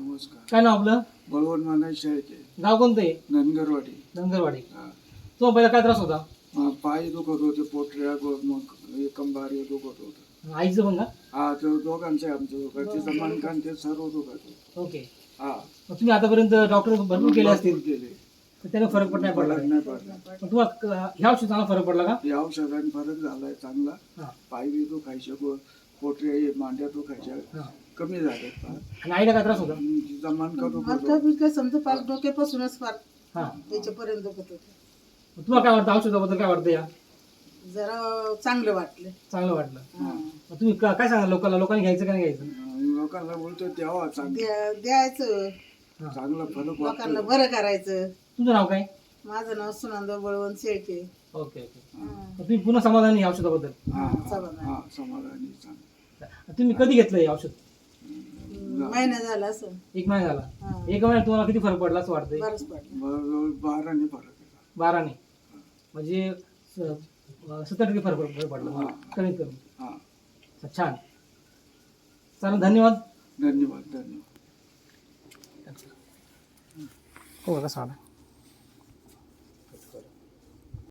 नमस्कार. काय नाव आपलं? बळवंत मानाय शेळके, गाव कोणतं आहे? धनगरवाडी. धनगरवाडी. हा. तो पहिला काय त्रास होता? पाय दुखत होते, पोटऱ्या मग कंबार हे दुखत होतं. आईचं पण का? हा, तो दोघांचं आहे आमचं दुखत. तिचं मनकान ते सर्व दुखत होतं. ओके. हा, मग तुम्ही आतापर्यंत डॉक्टर भरपूर केले असतील, भरपूर केले. तर त्याने फरक नाही पडला फरक का? नाही पडला. मग तुम्हाला ह्या औषध चांगला फरक पडला का? या औषधाने फरक झालाय चांगला. हा. पाय बी दुखायचे, पोटऱ्या हे मांड्या दुखायच्या हा. कमी झाल्यात फार. आणि आईला काय त्रास होता? तिचा मनका दुखत मला होता. काय समजा पार डोक्यापासूनच पार हा. याच्यापर्यंत दुखत होतं. मग तुम्हाला काय वाटतं, औषधाबद्दल काय वाटतं? या जरा चांगलं वाटलं. चांगलं वाटलं. हा. मग तुम्ही काय सांगा लोकांनी घ्यायचं का नाही घ्यायचं? लोकांना बोलतो द्यावा चांगलं द्यायचं चांगला फरक लोकांना वाटतो. बरं करायचं. तुमचं नाव काय? माझं नाव सुनंदा बळवंत शेळके. Okay okay. मग तुम्ही पुन्हा समाधानी आहे औषधाबद्दल? हा, समाधानी. हा, समाधानी चांगलं. तुम्ही कधी घेतलं हे औषध? महिना झाला असं. 1 महिना झाला. हा. 1 महिन्यात तुम्हाला किती फरक पडला असं वाटतंय? बरंच पडलं. जवळजवळ 12 फरक आहे. 12ने म्हणजे 70% फरक पडला हा. कमीत कमी. हा, छान. चालेल, धन्यवाद. धन्यवाद. हो, कसा आला?